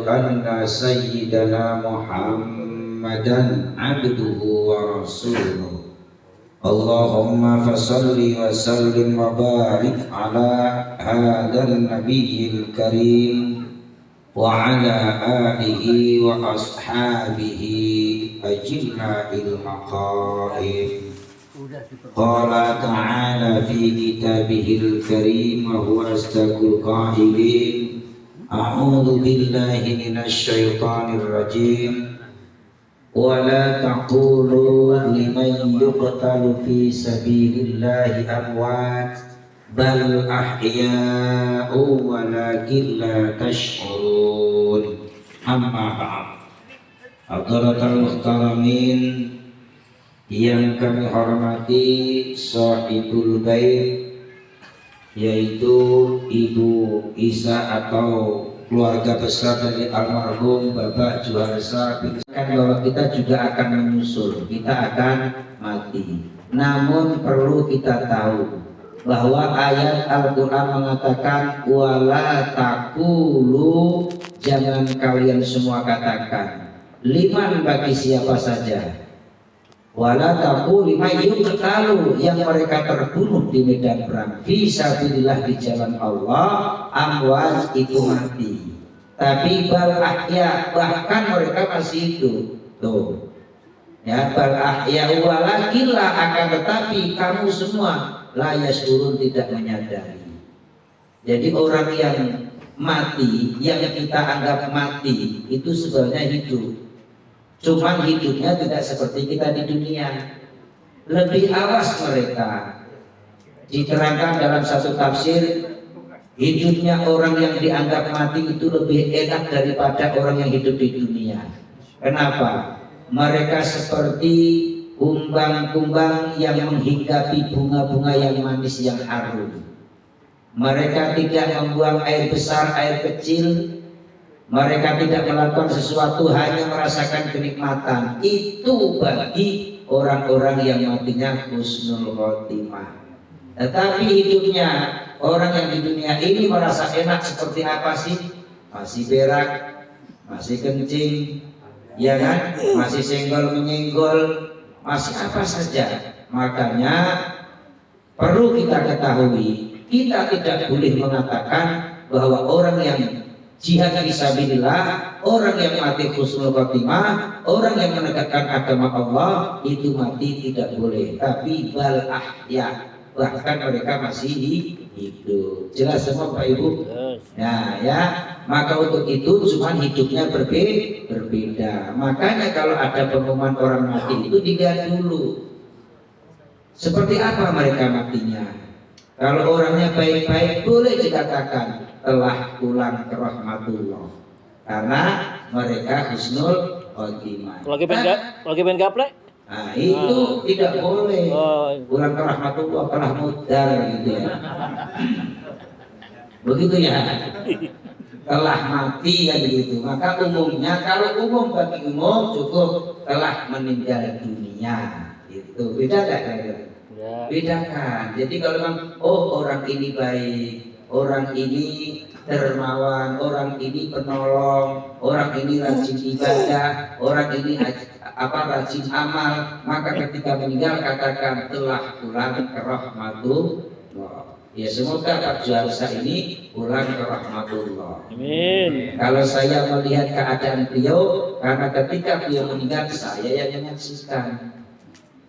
أن سيدنا محمدا عبده ورسوله اللهم فصل وسلم وبارك على هذا النبي الكريم وعلى آله وأصحابه أجلاء المقائم. قال تعالى في كتابه الكريم وهو أصدق القائلين أعوذ بالله من الشيطان الرجيم ولا تقولوا لمن يقتل في سبيل الله أموات بل أحياء ولكن لا تشعرون. أما بعد. Hadirin muhtaramin yang kami hormati, Sahibul Bait yaitu Ibu Isa atau keluarga besar dari almarhum Bapak Juharsa, bahwa kita juga akan menyusul, kita akan mati. Namun perlu kita tahu bahwa ayat Al-Quran mengatakan wala taqulu, jangan kalian semua katakan, liman bagi siapa saja, wala taqulu liman yuqtalu, yang mereka terbunuh di medan perang, fi sabilillah, di jalan Allah, amwat itu mati, tapi bal ahya, bahkan mereka masih hidup. Tuh ya, bal ahya walakilla, akan tetapi kamu semua la yasurun, tidak menyadari. Jadi orang yang mati, yang kita anggap mati, itu sebenarnya hidup. Cuman hidupnya tidak seperti kita di dunia. Lebih awas mereka. Diterangkan dalam satu tafsir, hidupnya orang yang dianggap mati itu lebih enak daripada orang yang hidup di dunia. Kenapa? Mereka seperti kumbang-kumbang yang menghinggapi bunga-bunga yang manis yang harum. Mereka tidak membuang air besar, air kecil. Mereka tidak melakukan sesuatu, hanya merasakan kenikmatan. Itu bagi orang-orang yang matinya husnul khotimah. Tetapi hidupnya orang yang di dunia ini merasa enak seperti apa sih? Masih berak, masih kencing, ya kan? Masih senggol menyenggol, masih apa saja. Makanya perlu kita ketahui, kita tidak boleh mengatakan bahwa orang yang jihad fisabilillah, orang yang mati husnul khotimah, orang yang menegakkan agama Allah itu mati tidak boleh, tapi bal ahya, bahkan mereka masih hidup. Jelas semua Pak Ibu? Nah ya, maka untuk itu cuman hidupnya berbeda. Makanya kalau ada pengumuman orang mati itu dilihat dulu seperti apa mereka matinya. Kalau orangnya baik-baik boleh dikatakan telah pulang ke rahmatullah, karena mereka husnul khotimah. Lagi main gaplek? Nah itu tidak boleh. Pulang ke rahmatullah, telah mudar gitu ya. Begitu ya. Telah mati kan begitu. Maka umumnya, kalau umum bagi umum cukup telah meninggal dunia. Itu beda nggak kira-kira? Ya. Bedakan. Jadi kalau memang orang ini baik, orang ini dermawan, orang ini penolong, orang ini rajin ibadah, orang ini rajin amal, maka ketika meninggal katakan telah pulang ke rahmatullah. Ya semoga Pak Juharsa ini pulang ke rahmatullah. Amin. Kalau saya melihat keadaan beliau, karena ketika beliau meninggal saya yang menyaksikan,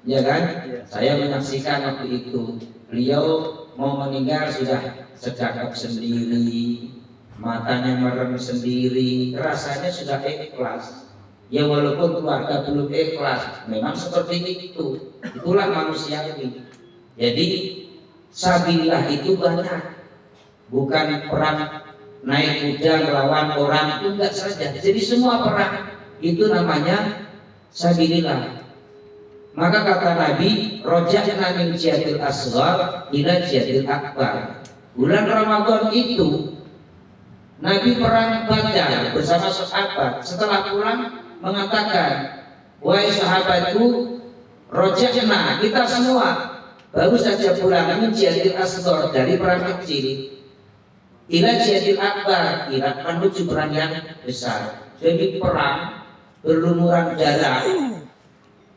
ya kan? Saya menyaksikan waktu itu beliau mau meninggal sudah sedekap sendiri, matanya merem sendiri, rasanya sudah ikhlas. Ya walaupun keluarga belum ikhlas, memang seperti itu. Itulah manusia ini. Jadi sabilillah itu banyak, bukan perang naik kuda melawan orang, itu enggak saja. Jadi semua perang itu namanya sabilillah. Maka kata Nabi, roja'na min jihadil asghar ila jihadil akbar. Bulan Ramadan itu Nabi perang Badar bersama sahabat. Setelah pulang mengatakan, wahai sahabatku, roja'na, kita semua baru saja pulang min jihadil asghar, dari perang kecil. ila jihadil akbar, ila menuju perang yang besar. Jadi perang berlumuran darah,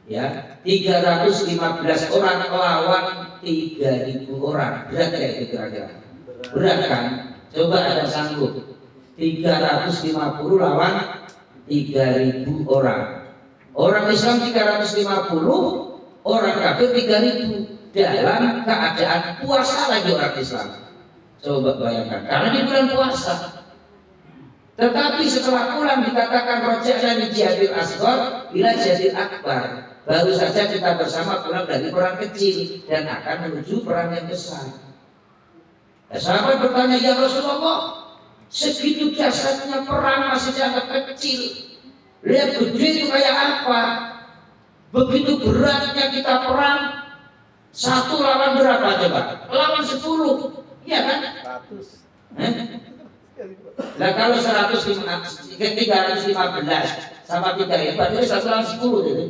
ya, 315 orang lawan 3.000 orang. Berat ya itu kira-kira? Berat kan? Coba ada sanggup 350 lawan 3.000 orang. Orang Islam 350, orang kafir 3.000 dalam keadaan puasa lagi orang Islam. Coba bayangkan, karena di bulan puasa. Tetapi setelah pulang dikatakan roja'na min jihadil asghar ila jihadil akbar. Baru saja kita bersama pulang dari perang kecil dan akan menuju perang yang besar. Sahabat bertanya, ya Rasulullah, segitu dahsyatnya perang masih dianggap kecil. Lihat gede itu kayak apa? Begitu beratnya kita perang, satu lawan berapa coba? Lawan 10, iya kan? 100. Nah kalau 315 sama 3 berarti 1 lawan 10 gitu.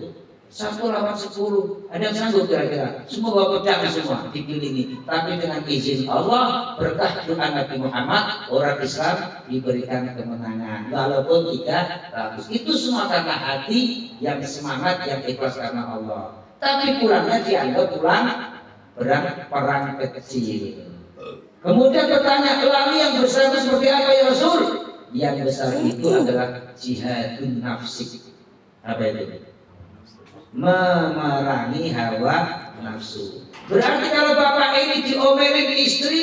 1 lawan 10. Ada yang sanggup kira-kira? Semua bawa pedang semua dikelilingi. Tapi dengan izin Allah, berkah doa Nabi Muhammad, orang Islam diberikan kemenangan. Walaupun 300. Itu semua karena hati yang semangat, yang ikhlas karena Allah. Tapi pulangnya dianggap pulang perang kecil. Kemudian bertanya, lalu yang besar itu seperti apa ya Rasul? Yang besar itu adalah jihadun nafsi. Apa itu? Memerangi hawa nafsu. Berarti kalau bapak ini diomelin istri,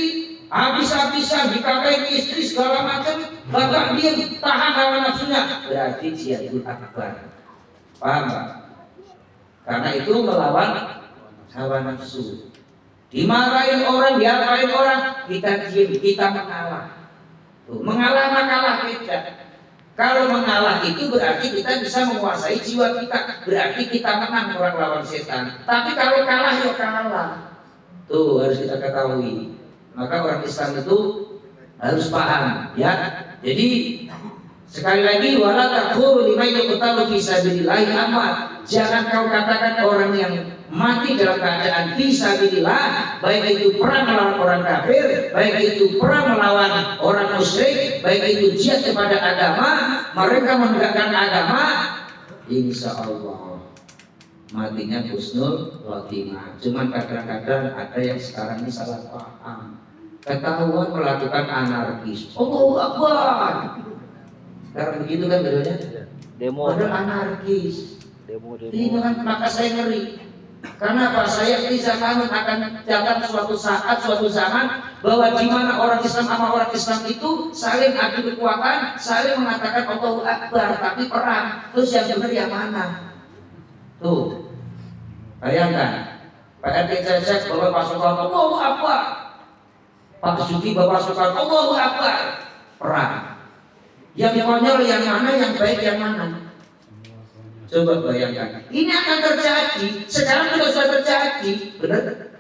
habis-habisan dikatain istri segala macam, bapak dia tahan hawa nafsunya, berarti jihadul akbar. Paham Pak? Karena itu melawan hawa nafsu. Dimarahin orang, diapain orang, kita diam, kita mengalah. Tuh, mengalah kalah beda. Kalau mengalah itu berarti kita bisa menguasai jiwa kita, berarti kita menang orang lawan setan. Tapi kalau kalah ya kalah. Tuh harus kita ketahui. Maka orang Islam itu harus paham, ya. Jadi sekali lagi, wala taqulu liman yuqtalu fi sabilillah amat. Jangan kau katakan orang yang mati dalam keadaan fi sabilillah, baik itu perang melawan orang kafir, baik itu perang melawan orang musyrik, baik itu jihad kepada agama, mereka menegakkan agama, insya Allah matinya husnul khotimah. Cuman kadang-kadang ada yang sekarang ini salah paham, ketahuan melakukan anarkis. Allahu Akbar. Sekarang begitu kan bedanya? Demo. Ada anarkis. Demo. Ini kan maka saya ngeri. Karena apa? Saya di zaman akan datang suatu saat, suatu zaman bahwa di mana orang Islam sama orang Islam itu saling adu kekuatan, saling mengatakan Allahu Akbar, tapi perang. Terus yang benar yang mana? Tuh, bayangkan. Pak RT Cecep bawa pasukan Allahu Akbar, Pak Suki bawa pasukan Allahu Akbar, perang. Yang konyol yang mana, yang baik yang mana? Coba bayangkan. Ini akan terjadi. Sekarang juga sudah terjadi, benar?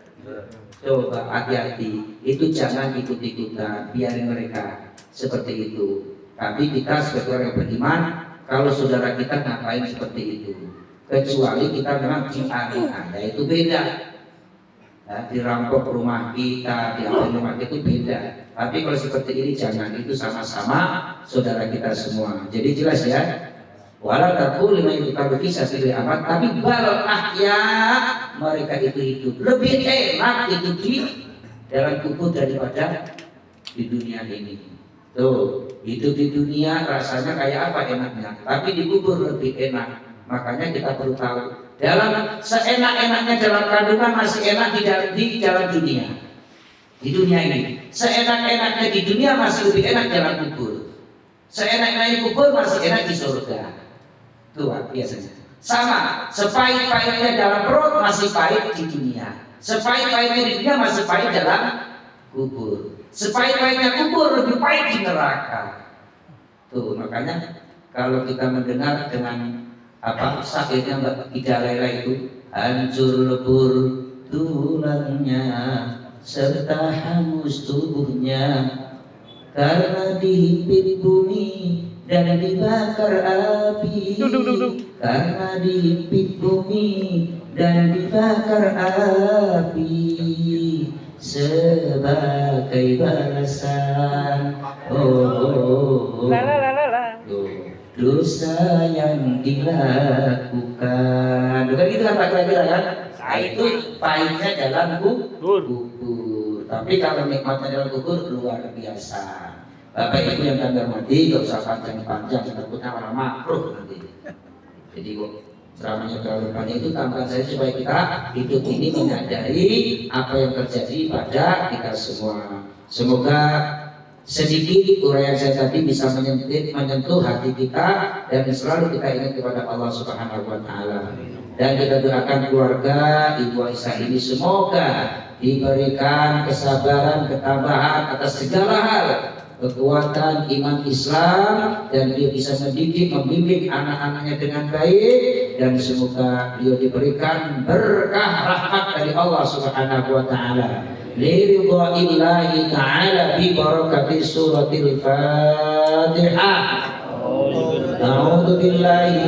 Coba hati-hati. Itu jangan ikut-ikutan. Biarin mereka seperti itu. Tapi kita sebagai orang yang beriman, kalau saudara kita ngapain seperti itu, kecuali kita memang dianiaya, itu beda. Ya, dirampok rumah kita, diambil rumah kita, itu beda. Tapi kalau seperti ini jangan, itu sama-sama saudara kita semua. Jadi jelas ya. Walau takul lima itu kalau kisah sendiri amat, tapi bal ahya, mereka itu hidup lebih enak itu di dalam kubur daripada di dunia ini. Tuh, hidup di dunia rasanya kayak apa enaknya, tapi di kubur lebih enak. Makanya kita perlu tahu, dalam seenak-enaknya dalam kandungan masih enak di dalam dunia. Di dunia ini, seenak-enaknya di dunia masih lebih enak dalam kubur. Seenak-enaknya kubur masih enak di surga. Tuh biasanya. Sama, sepahit-pahitnya dalam perut masih pahit di dunia. Sepahit-pahitnya di dunia masih pahit dalam kubur. Sepahit-pahitnya kubur lebih pahit di neraka. Tuh makanya kalau kita mendengar dengan apa sakitnya Mbak Ida Laila itu, hancur lebur tulangnya serta hangus tubuhnya karena dihimpit bumi dan dibakar api, karena dihimpit bumi dan dibakar api. sebagai balasan dosa yang dilakukan. Bukan gitu kan Pak kira-kira kan? Nah, itu pahitnya dalam kubur. Tapi kalau nikmatnya dalam kubur luar biasa. Bapak Ibu yang kami hormati, gak usah panjang-panjang, takutnya malah makruh nanti. Jadi ceramahnya terlalu panjang itu tambahan saya supaya kita hidup ini menyadari apa yang terjadi pada kita semua. Semoga sedikit uraian saya tadi bisa menyentuh hati kita dan selalu kita ingat kepada Allah Subhanahu wa taala. Dan kita doakan keluarga Ibu Aisyah ini semoga diberikan kesabaran, ketabahan atas segala hal, kekuatan iman Islam, dan dia bisa mendidik, membimbing anak-anaknya dengan baik, dan semoga dia diberikan berkah rahmat dari Allah Subhanahu wa taala. Liridha'illahi ta'ala bi barakati suratil Fatihah. A'udzu billahi